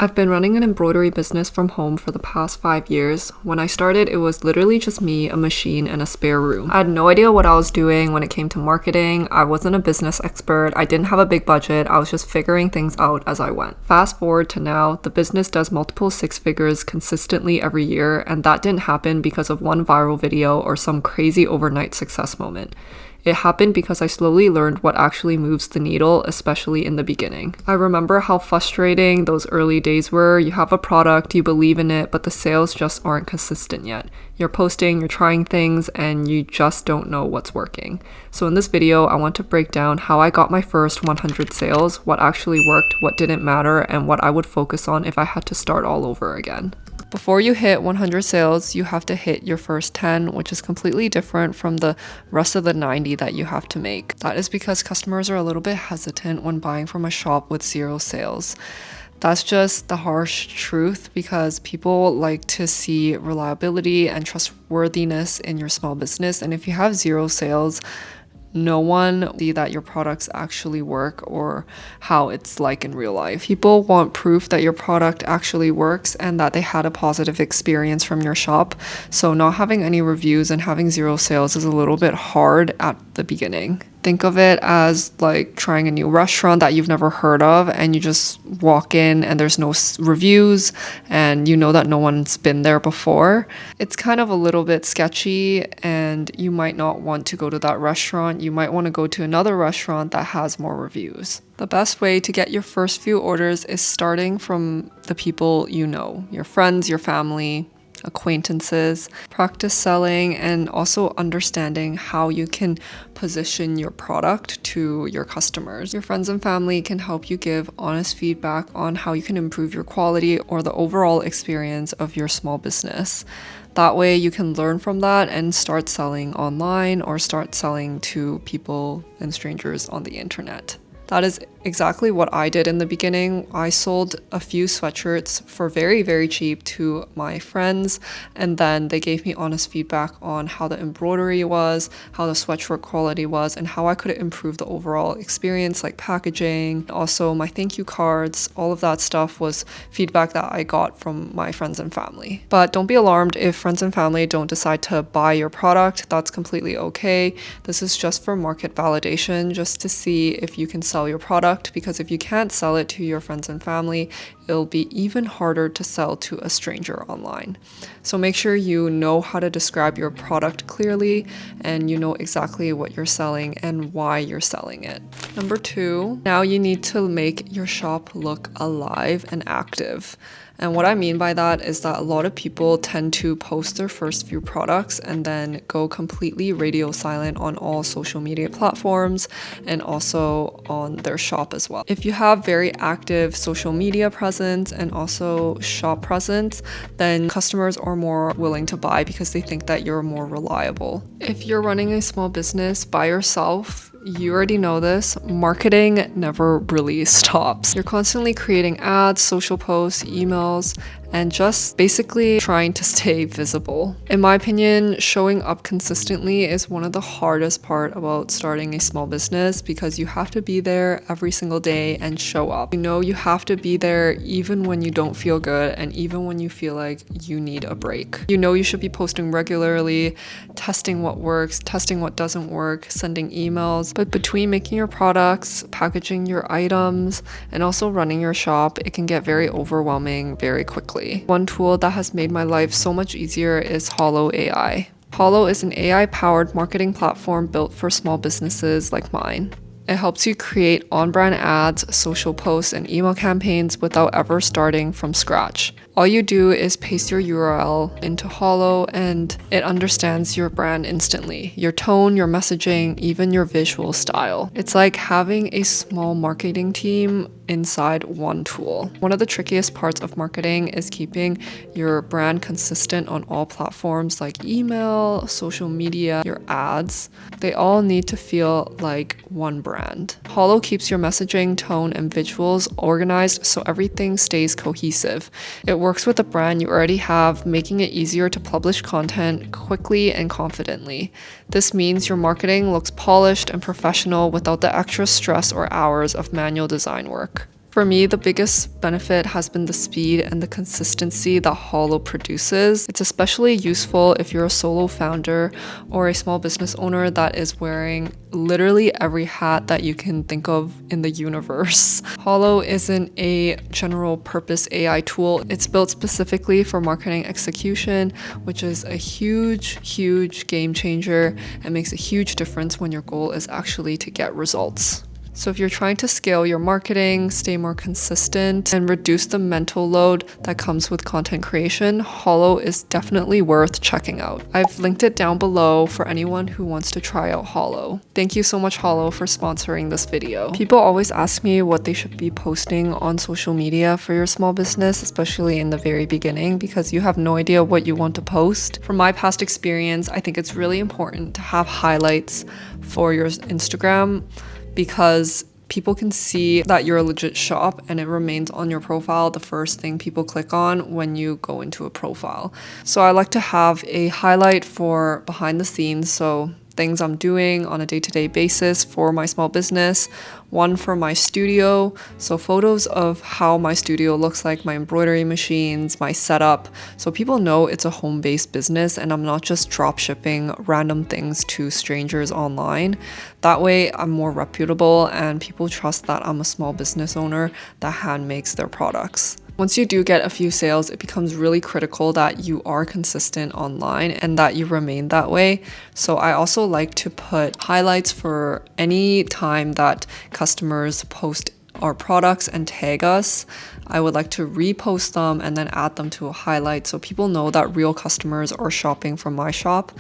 I've been running an embroidery business from home for the past 5 years. When I started, it was literally just me, a machine, and a spare room. I had no idea what I was doing when it came to marketing. I wasn't a business expert. I didn't have a big budget. I was just figuring things out as I went. Fast forward to now, the business does multiple six figures consistently every year, and that didn't happen because of one viral video or some crazy overnight success moment. It happened because I slowly learned what actually moves the needle, especially in the beginning. I remember how frustrating those early days were. You have a product, you believe in it, but the sales just aren't consistent yet. You're posting, you're trying things, and you just don't know what's working. So in this video, I want to break down how I got my first 100 sales, what actually worked, what didn't matter, and what I would focus on if I had to start all over again. Before you hit 100 sales, you have to hit your first 10, which is completely different from the rest of the 90 that you have to make. That is because customers are a little bit hesitant when buying from a shop with 0 sales. That's just the harsh truth because people like to see reliability and trustworthiness in your small business. And if you have 0 sales, no one see that your products actually work or how it's like in real life. People want proof that your product actually works and that they had a positive experience from your shop. So not having any reviews and having 0 sales is a little bit hard at the beginning. Think of it as like trying a new restaurant that you've never heard of and you just walk in and there's no reviews and you know that no one's been there before. It's kind of a little bit sketchy and you might not want to go to that restaurant. You might want to go to another restaurant that has more reviews. The best way to get your first few orders is starting from the people you know, your friends, your family, acquaintances. Practice selling and also understanding how you can position your product to your customers. Your friends and family can help you give honest feedback on how you can improve your quality or the overall experience of your small business. That way you can learn from that and start selling online or start selling to people and strangers on the internet. That is exactly what I did in the beginning. I sold a few sweatshirts for very, very cheap to my friends, and then they gave me honest feedback on how the embroidery was, how the sweatshirt quality was, and how I could improve the overall experience, like packaging, also my thank you cards. All of that stuff was feedback that I got from my friends and family. But don't be alarmed if friends and family don't decide to buy your product. That's completely okay. This is just for market validation, just to see if you can sell your product, because if you can't sell it to your friends and family, it'll be even harder to sell to a stranger online. So make sure you know how to describe your product clearly and you know exactly what you're selling and why you're selling it. Number 2, now you need to make your shop look alive and active. And what I mean by that is that a lot of people tend to post their first few products and then go completely radio silent on all social media platforms and also on their shop as well. If you have very active social media presence and also shop presence, then customers are more willing to buy because they think that you're more reliable. If you're running a small business by yourself, you already know this, marketing never really stops. You're constantly creating ads, social posts, emails, and just basically trying to stay visible. In my opinion, showing up consistently is one of the hardest part about starting a small business because you have to be there every single day and show up. You know you have to be there even when you don't feel good and even when you feel like you need a break. You know you should be posting regularly, testing what works, testing what doesn't work, sending emails. But between making your products, packaging your items, and also running your shop, it can get very overwhelming very quickly. One tool that has made my life so much easier is Hollow AI. Hollow is an AI-powered marketing platform built for small businesses like mine. It helps you create on-brand ads, social posts, and email campaigns without ever starting from scratch. All you do is paste your URL into Hollow and it understands your brand instantly. Your tone, your messaging, even your visual style. It's like having a small marketing team inside one tool. One of the trickiest parts of marketing is keeping your brand consistent on all platforms like email, social media, your ads. They all need to feel like one brand. Hollow keeps your messaging, tone, and visuals organized so everything stays cohesive. It works with a brand you already have, making it easier to publish content quickly and confidently. This means your marketing looks polished and professional without the extra stress or hours of manual design work. For me, the biggest benefit has been the speed and the consistency that Hollow produces. It's especially useful if you're a solo founder or a small business owner that is wearing literally every hat that you can think of in the universe. Hollow isn't a general purpose AI tool. It's built specifically for marketing execution, which is a huge game changer and makes a huge difference when your goal is actually to get results. So if you're trying to scale your marketing, stay more consistent, and reduce the mental load that comes with content creation, Hollow is definitely worth checking out. I've linked it down below for anyone who wants to try out Hollow. Thank you so much, Hollow, for sponsoring this video. People always ask me what they should be posting on social media for your small business, especially in the very beginning, because you have no idea what you want to post. From my past experience, I think it's really important to have highlights for your Instagram, because people can see that you're a legit shop and it remains on your profile the first thing people click on when you go into a profile. So I like to have a highlight for behind the scenes, so things I'm doing on a day-to-day basis for my small business, one for my studio, so photos of how my studio looks like, my embroidery machines, my setup, so people know it's a home-based business and I'm not just drop shipping random things to strangers online. That way I'm more reputable and people trust that I'm a small business owner that hand makes their products. Once you do get a few sales, it becomes really critical that you are consistent online and that you remain that way. So I also like to put highlights for any time that customers post our products and tag us. I would like to repost them and then add them to a highlight so people know that real customers are shopping from my shop.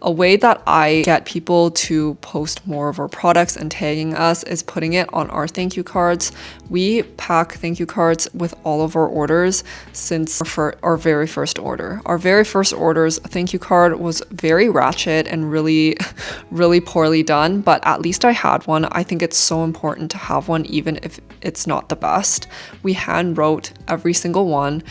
A way that I get people to post more of our products and tagging us is putting it on our thank you cards. We pack thank you cards with all of our orders since our very first order. Our very first order's thank you card was very ratchet and really poorly done, but at least I had one. I think it's so important to have one even if it's not the best. We hand wrote every single one.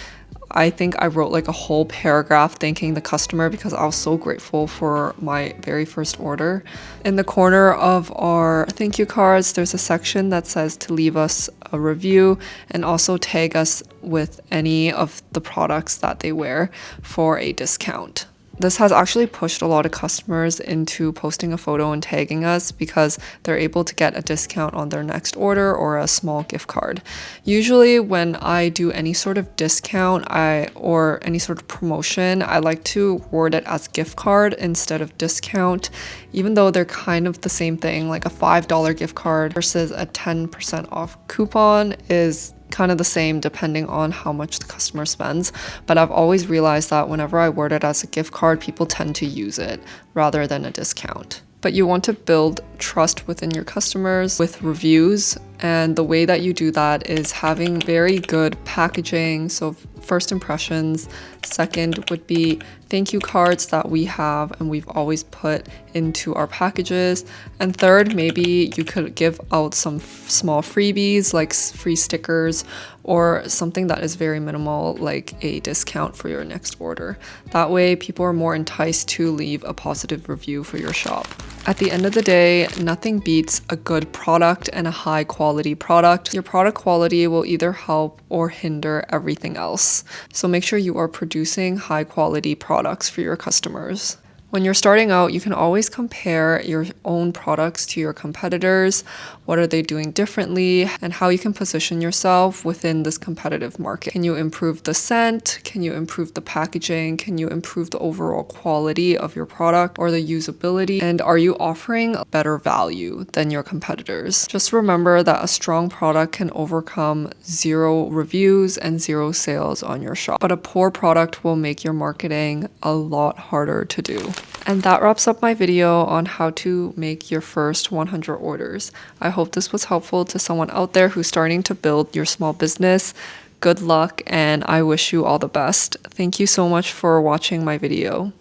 I think I wrote like a whole paragraph thanking the customer because I was so grateful for my very first order. In the corner of our thank you cards, there's a section that says to leave us a review and also tag us with any of the products that they wear for a discount. This has actually pushed a lot of customers into posting a photo and tagging us because they're able to get a discount on their next order or a small gift card. Usually when I do any sort of discount or any sort of promotion, I like to word it as gift card instead of discount, even though they're kind of the same thing. Like a $5 gift card versus a 10% off coupon is kind of the same depending on how much the customer spends, but I've always realized that whenever I word it as a gift card, people tend to use it rather than a discount. But you want to build trust within your customers with reviews, and the way that you do that is having very good packaging. So first impressions. Second would be thank you cards that we have and we've always put into our packages. And third, maybe you could give out some small freebies like free stickers or something that is very minimal like a discount for your next order. That way people are more enticed to leave a positive review for your shop. At the end of the day, nothing beats a good product and a high quality product. Your product quality will either help or hinder everything else. So make sure you are producing high quality products for your customers. When you're starting out, you can always compare your own products to your competitors. What are they doing differently and how you can position yourself within this competitive market. Can you improve the scent? Can you improve the packaging? Can you improve the overall quality of your product or the usability? And are you offering better value than your competitors? Just remember that a strong product can overcome 0 reviews and 0 sales on your shop, but a poor product will make your marketing a lot harder to do. And that wraps up my video on how to make your first 100 orders. I hope this was helpful to someone out there who's starting to build your small business. Good luck, and I wish you all the best. Thank you so much for watching my video.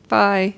Bye.